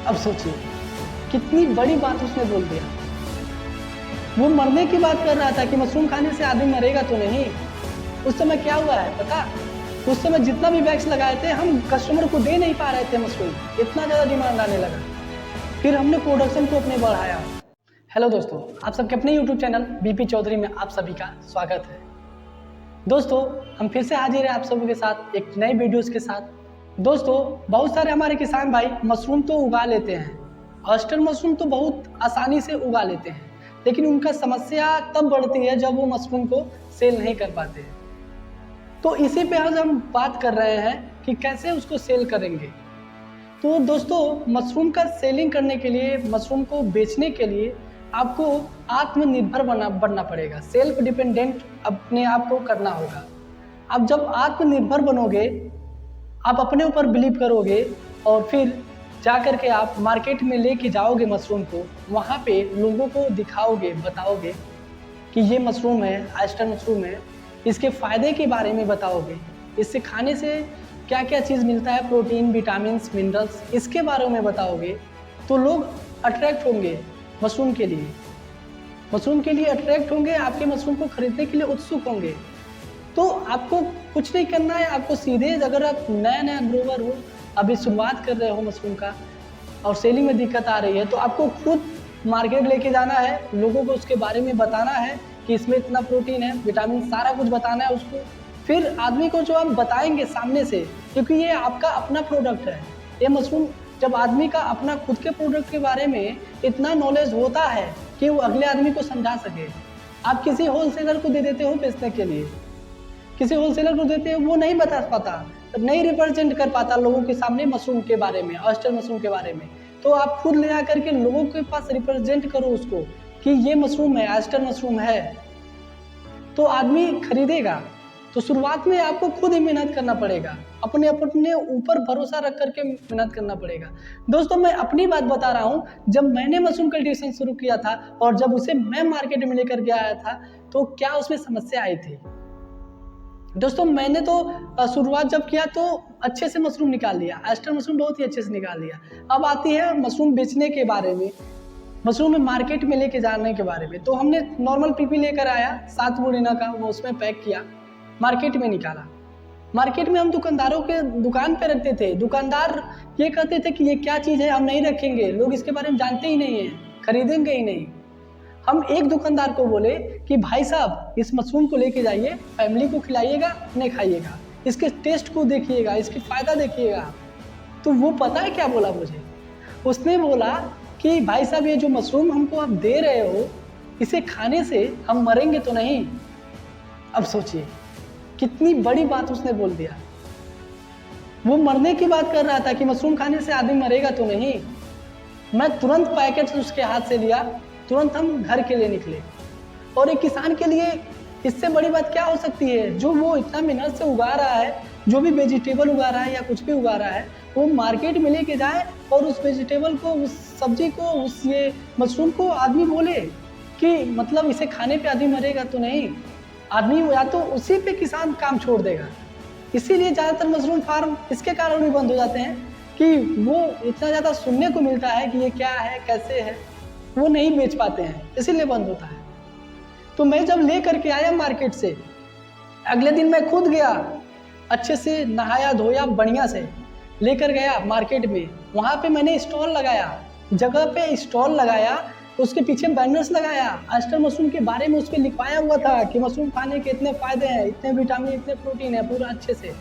अब सोचिए कितनी बड़ी बात उसने बोल दिया। वो मरने की बात कर रहा था कि मशरूम खाने से आदमी मरेगा तो नहीं। उस समय क्या हुआ है पता? उस समय जितना भी वैक्स लगाए थे हम कस्टमर को दे नहीं पा रहे थे मशरूम, इतना ज़्यादा डिमांड आने लगा। फिर हमने प्रोडक्शन को अपने बढ़ाया। हेलो दोस्तों, आप सबके अपने यूट्यूब चैनल बीपी चौधरी में आप सभी का स्वागत है। दोस्तों, हम फिर से हाजिर हैं आप सभी के साथ एक नए वीडियोस के साथ। दोस्तों, बहुत सारे हमारे किसान भाई मशरूम तो उगा लेते हैं, ऑयस्टर मशरूम तो बहुत आसानी से उगा लेते हैं, लेकिन उनका समस्या तब बढ़ती है जब वो मशरूम को सेल नहीं कर पाते हैं। तो इसी पे आज हम बात कर रहे हैं कि कैसे उसको सेल करेंगे। तो दोस्तों, मशरूम का सेलिंग करने के लिए, मशरूम को बेचने के लिए आपको आत्मनिर्भर बनना पड़ेगा। सेल्फ डिपेंडेंट अपने आप को करना होगा। आप जब आत्मनिर्भर बनोगे, आप अपने ऊपर बिलीव करोगे और फिर जा कर के आप मार्केट में लेके जाओगे मशरूम को, वहाँ पे लोगों को दिखाओगे, बताओगे कि ये मशरूम है, ऑयस्टर मशरूम है, इसके फ़ायदे के बारे में बताओगे, इससे खाने से क्या क्या चीज़ मिलता है, प्रोटीन, विटामिन्स, मिनरल्स, इसके बारे में बताओगे, तो लोग अट्रैक्ट होंगे मशरूम के लिए। मशरूम के लिए अट्रैक्ट होंगे, आपके मशरूम को खरीदने के लिए उत्सुक होंगे। तो आपको कुछ नहीं करना है, आपको सीधे, अगर आप नया ग्रोवर हो, अभी शुरुआत कर रहे हो मशरूम का और सेलिंग में दिक्कत आ रही है, तो आपको खुद मार्केट लेके जाना है, लोगों को उसके बारे में बताना है कि इसमें इतना प्रोटीन है, विटामिन, सारा कुछ बताना है उसको। फिर आदमी को जो आप बताएंगे सामने से, क्योंकि ये आपका अपना प्रोडक्ट है। ये मशरूम, जब आदमी का अपना खुद के प्रोडक्ट के बारे में इतना नॉलेज होता है कि वो अगले आदमी को समझा सके। आप किसी होलसेलर को दे देते हो बेचने के लिए, किसी होलसेलर को देते हो, वो नहीं बता पाता, नहीं रिप्रेजेंट कर पाता लोगों के सामने मशरूम के बारे में, ऑयस्टर मशरूम के बारे में। तो आप खुद ले आकर के लोगों के पास रिप्रेजेंट करो उसको कि ये मशरूम है, ऑयस्टर मशरूम है, तो आदमी खरीदेगा। तो शुरुआत में आपको खुद ही मेहनत करना पड़ेगा, अपने ऊपर भरोसा रख करके मेहनत करना पड़ेगा। दोस्तों, मैं अपनी बात बता रहा हूँ। जब मैंने मशरूम कल्टीवेशन शुरू किया था और जब उसे मैं मार्केट में लेकर के आया था, तो क्या उसमें समस्या आई थी। दोस्तों, मैंने तो शुरुआत जब किया तो अच्छे से मशरूम निकाल लिया, ऑयस्टर मशरूम बहुत ही अच्छे से निकाल लिया। अब आती है मशरूम बेचने के बारे में, मशरूम में मार्केट में लेके जाने के बारे में। तो हमने नॉर्मल पीपी लेकर आया 7 मुड़ीना का, वो उसमें पैक किया, मार्केट में निकाला। मार्केट में हम दुकानदारों के दुकान पे रखते थे, दुकानदार ये कहते थे कि ये क्या चीज़ है, हम नहीं रखेंगे, लोग इसके बारे में जानते ही नहीं है, खरीदेंगे ही नहीं। हम एक दुकानदार को बोले कि भाई साहब, इस मशरूम को लेके जाइए, फैमिली को खिलाइएगा, अपने खाइएगा, इसके टेस्ट को देखिएगा, इसके फ़ायदा देखिएगा। तो वो पता है क्या बोला मुझे? उसने बोला कि भाई साहब, ये जो मशरूम हमको आप दे रहे हो, इसे खाने से हम मरेंगे तो नहीं। अब सोचिए कितनी बड़ी बात उसने बोल दिया। वो मरने की बात कर रहा था कि मशरूम खाने से आदमी मरेगा तो नहीं। मैं तुरंत पैकेट उसके हाथ से लिया, तुरंत हम घर के लिए निकले। और एक किसान के लिए इससे बड़ी बात क्या हो सकती है? जो वो इतना मेहनत से उगा रहा है, जो भी वेजिटेबल उगा रहा है या कुछ भी उगा रहा है, वो मार्केट में लेके जाए और उस वेजिटेबल को, उस सब्जी को, उस ये मशरूम को आदमी बोले कि मतलब इसे खाने पे आदमी मरेगा तो नहीं। आदमी या तो उसी पे किसान काम छोड़ देगा। इसीलिए ज़्यादातर मशरूम फार्म इसके कारण भी बंद हो जाते हैं कि वो इतना ज़्यादा सुनने को मिलता है कि ये क्या है, कैसे है, वो नहीं बेच पाते हैं, इसीलिए बंद होता है। तो मैं जब ले करके आया मार्केट से, अगले दिन मैं खुद गया, अच्छे से नहाया धोया, बढ़िया से लेकर गया मार्केट में। वहाँ पे मैंने स्टॉल लगाया, जगह पे स्टॉल लगाया, उसके पीछे बैनर्स लगाया, ऑयस्टर मशरूम के बारे में उस पर लिखवाया हुआ था कि मशरूम खाने के इतने फ़ायदे हैं, इतने विटामिन, इतने प्रोटीन है, पूरा अच्छे से।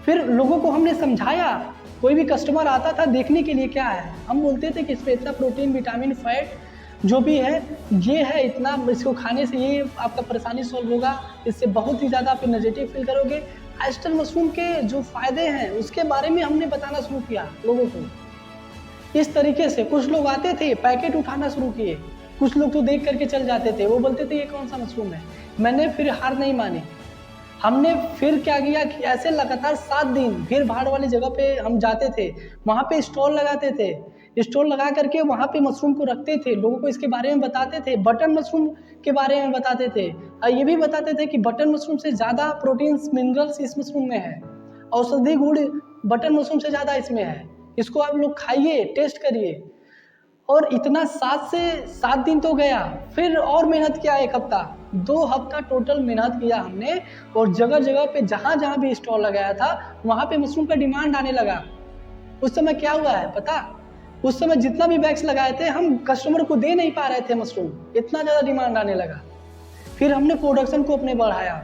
फिर लोगों को हमने समझाया, कोई भी कस्टमर आता था देखने के लिए क्या है, हम बोलते थे कि इसमें इतना प्रोटीन, विटामिन, फैट जो भी है ये है, इतना, इसको खाने से ये आपका परेशानी सॉल्व होगा, इससे बहुत ही ज़्यादा आप एनर्जेटिक फील करोगे। ऑयस्टर मशरूम के जो फ़ायदे हैं उसके बारे में हमने बताना शुरू किया लोगों को। इस तरीके से कुछ लोग आते थे, पैकेट उठाना शुरू किए, कुछ लोग तो देख करके चल जाते थे, वो बोलते थे ये कौन सा मशरूम है। मैंने फिर हार नहीं मानी, हमने फिर क्या किया कि ऐसे लगातार 7 दिन भीड़ भाड़ वाली जगह पे हम जाते थे, वहाँ पे स्टॉल लगाते थे, स्टॉल लगा करके वहाँ पे मशरूम को रखते थे, लोगों को इसके बारे में बताते थे, बटन मशरूम के बारे में बताते थे, और ये भी बताते थे कि बटन मशरूम से ज़्यादा प्रोटीन्स, मिनरल्स इस मशरूम में है, औषधि गुण बटन मशरूम से ज़्यादा इसमें है, इसको आप लोग खाइए, टेस्ट करिए। और इतना 7 से 7 दिन तो गया, फिर और मेहनत किया 1 हफ्ता, 2 हफ्ता टोटल मेहनत किया हमने। और जगह जगह पे जहाँ जहाँ भी स्टॉल लगाया था वहाँ पे मशरूम का डिमांड आने लगा। उस समय क्या हुआ है पता? उस समय जितना भी बैग्स लगाए थे हम कस्टमर को दे नहीं पा रहे थे मशरूम, इतना ज़्यादा डिमांड आने लगा। फिर हमने प्रोडक्शन को अपने बढ़ाया।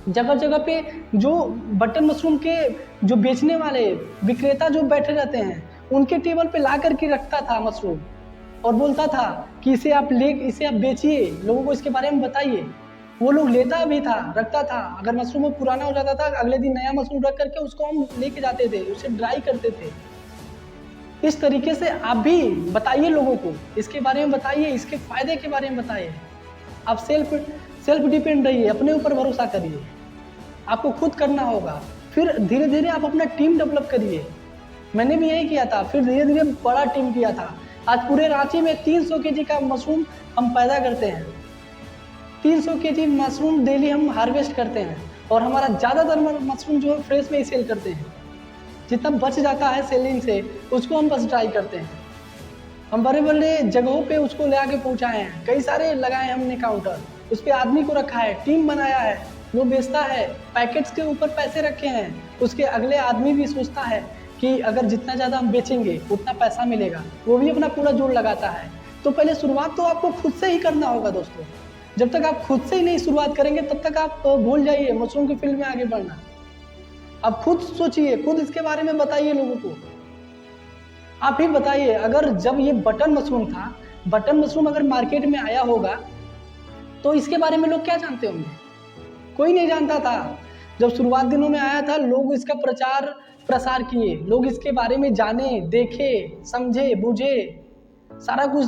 जगह जगह पे जो बटन मशरूम के जो बेचने वाले विक्रेता जो बैठे रहते हैं उनके टेबल पे ला करके रखता था मशरूम और बोलता था कि इसे आप बेचिए, लोगों को इसके बारे में बताइए। वो लोग लेता भी था, रखता था। अगर मशरूम वो पुराना हो जाता था अगले दिन नया मशरूम रख करके उसको हम लेके जाते थे, उसे ड्राई करते थे। इस तरीके से आप भी बताइए लोगों को, इसके बारे में बताइए, इसके फायदे के बारे में बताइए। आप सेल्फ डिपेंड रहिए, अपने ऊपर भरोसा करिए, आपको खुद करना होगा। फिर धीरे धीरे आप अपना टीम डेवलप करिए। मैंने भी यही किया था, फिर धीरे धीरे बड़ा टीम किया था। आज पूरे रांची में 300 केजी का मशरूम हम पैदा करते हैं। 300 केजी मशरूम डेली हम हार्वेस्ट करते हैं और हमारा ज़्यादातर मशरूम जो है फ्रेश में ही सेल करते हैं। जितना बच जाता है सेलिंग से उसको हम बस ड्राई करते हैं। हम बड़े बड़े जगहों पे उसको ले आके पहुँचाए हैं, कई सारे लगाए हमने काउंटर, उस पर आदमी को रखा है, टीम बनाया है, वो बेचता है, पैकेट्स के ऊपर पैसे रखे हैं। उसके अगले आदमी भी सोचता है कि अगर जितना ज़्यादा हम बेचेंगे उतना पैसा मिलेगा, वो भी अपना पूरा जोड़ लगाता है। तो पहले शुरुआत तो आपको खुद से ही करना होगा दोस्तों। जब तक आप खुद से ही नहीं शुरुआत करेंगे तब तक आप भूल जाइए मशरूम की फील्ड में आगे बढ़ना। आप खुद सोचिए, खुद इसके बारे में बताइए लोगों को। आप ही बताइए, अगर जब ये बटन मशरूम था, बटन मशरूम अगर मार्केट में आया होगा तो इसके बारे में लोग क्या जानते होंगे? कोई नहीं जानता था। जब शुरुआत दिनों में आया था लोग इसका प्रचार प्रसार किए, लोग इसके बारे में जाने, देखे, समझे, बूझे, सारा कुछ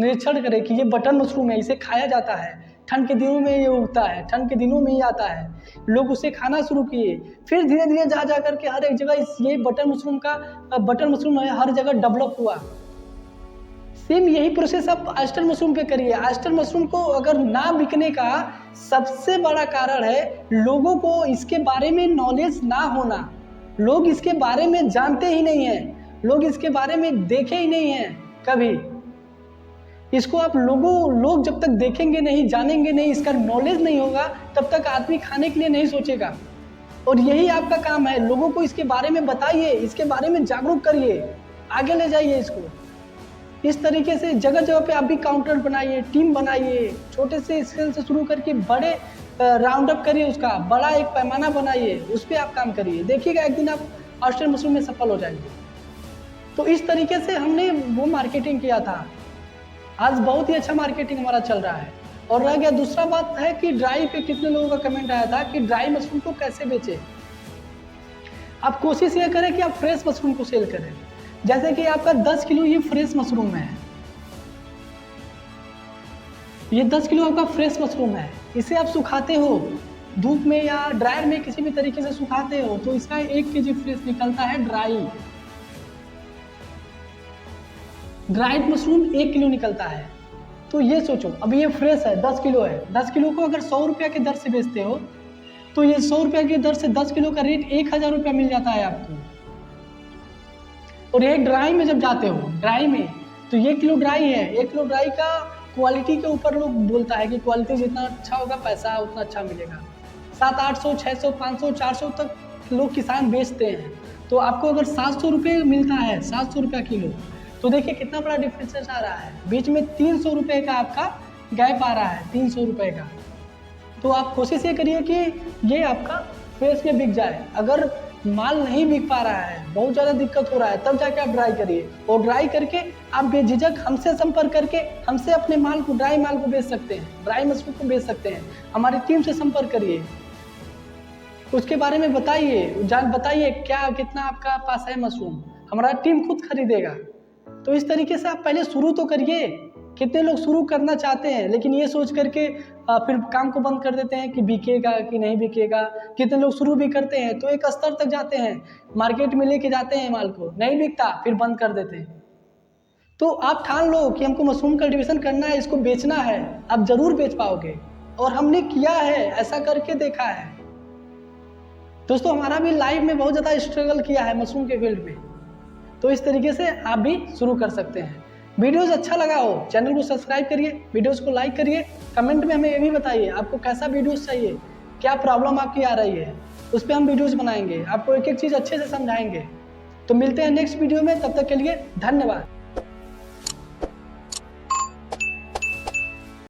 निरीक्षण करे कि ये बटन मशरूम है, इसे खाया जाता है, ठंड के दिनों में ये उगता है, ठंड के दिनों में ही आता है। लोग उसे खाना शुरू किए। फिर धीरे धीरे जा जा करके हर एक जगह ये बटन मशरूम है, हर जगह डेवलप हुआ। सेम यही प्रोसेस आप ऑयस्टर मशरूम पे करिए। ऑयस्टर मशरूम को अगर ना बिकने का सबसे बड़ा कारण है लोगों को इसके बारे में नॉलेज ना होना। लोग इसके बारे में जानते ही नहीं हैं, लोग इसके बारे में देखे ही नहीं हैं कभी। इसको आप लोग जब तक देखेंगे नहीं, जानेंगे नहीं, इसका नॉलेज नहीं होगा तब तक आदमी खाने के लिए नहीं सोचेगा। और यही आपका काम है, लोगों को इसके बारे में बताइए, इसके बारे में जागरूक करिए, आगे ले जाइए इसको। इस तरीके से जगह जगह पे आप भी काउंटर बनाइए, टीम बनाइए, छोटे से स्केल से शुरू करके बड़े राउंड अप करिए, उसका बड़ा एक पैमाना बनाइए, उस पर आप काम करिए। देखिएगा एक दिन आप ऑयस्टर मशरूम में सफल हो जाएंगे। तो इस तरीके से हमने वो मार्केटिंग किया था। आज बहुत ही अच्छा मार्केटिंग हमारा चल रहा है। और रह गया दूसरा बात है कि ड्राई पे कितने लोगों का कमेंट आया था कि ड्राई मशरूम को कैसे बेचें। आप कोशिश ये करें कि आप फ्रेश मशरूम को सेल करें। जैसे कि आपका 10 किलो ये फ्रेश मशरूम है, ये 10 किलो आपका फ्रेश मशरूम है। इसे आप सुखाते हो धूप में या ड्रायर में, किसी भी तरीके से सुखाते हो तो इसका 1 केजी फ्रेश निकलता है। ड्राइड मशरूम 1 किलो निकलता है। तो ये सोचो, अब ये फ्रेश है, 10 किलो है, 10 किलो को अगर 100 रुपये के दर से बेचते हो तो ये 100 रुपये की दर से 10 किलो का रेट 1000 रुपया मिल जाता है आपको। और एक ड्राई में जब जाते हो, ड्राई में तो 1 किलो ड्राई है, 1 किलो ड्राई का क्वालिटी के ऊपर लोग बोलता है कि क्वालिटी जितना अच्छा होगा पैसा उतना अच्छा मिलेगा। 700, 800, 600, 500, 400 तक लोग किसान बेचते हैं। तो आपको अगर 700 रुपये मिलता है, 700 रुपया किलो, तो देखिए कितना बड़ा डिफरेंस आ रहा है। बीच में 300 रुपये का आपका गैप आ रहा है, 300 रुपये का। तो आप कोशिश ये करिए कि ये आपका फ्रेश में बिक जाए। अगर माल नहीं बिक पा रहा है, बहुत ज़्यादा दिक्कत हो रहा है, तब जाके आप ड्राई करिए। और ड्राई करके आप बेझिझक हमसे संपर्क करके हमसे अपने माल को, ड्राई माल को बेच सकते हैं, ड्राई मशरूम को बेच सकते हैं। हमारी टीम से संपर्क करिए, उसके बारे में बताइए क्या कितना आपका पास है मशरूम, हमारा टीम खुद खरीदेगा। तो इस तरीके से आप पहले शुरू तो करिए। कितने लोग शुरू करना चाहते हैं लेकिन ये सोच करके फिर काम को बंद कर देते हैं कि बिकेगा कि नहीं बिकेगा। कितने लोग शुरू भी करते हैं तो एक स्तर तक जाते हैं, मार्केट में लेके जाते हैं माल को, नहीं बिकता फिर बंद कर देते हैं। तो आप ठान लो कि हमको मशरूम कल्टीवेशन करना है, इसको बेचना है, आप जरूर बेच पाओगे। और हमने किया है, ऐसा करके देखा है दोस्तों। हमारा भी लाइफ में बहुत ज़्यादा स्ट्रगल किया है मशरूम के फील्ड में। तो इस तरीके से आप भी शुरू कर सकते हैं। वीडियोज़ अच्छा लगा हो चैनल को सब्सक्राइब करिए, वीडियोज़ को लाइक करिए, कमेंट में हमें ये भी बताइए आपको कैसा वीडियोज़ चाहिए, क्या प्रॉब्लम आपकी आ रही है, उस पर हम वीडियोज़ बनाएंगे, आपको एक एक चीज़ अच्छे से समझाएंगे। तो मिलते हैं नेक्स्ट वीडियो में, तब तक के लिए धन्यवाद।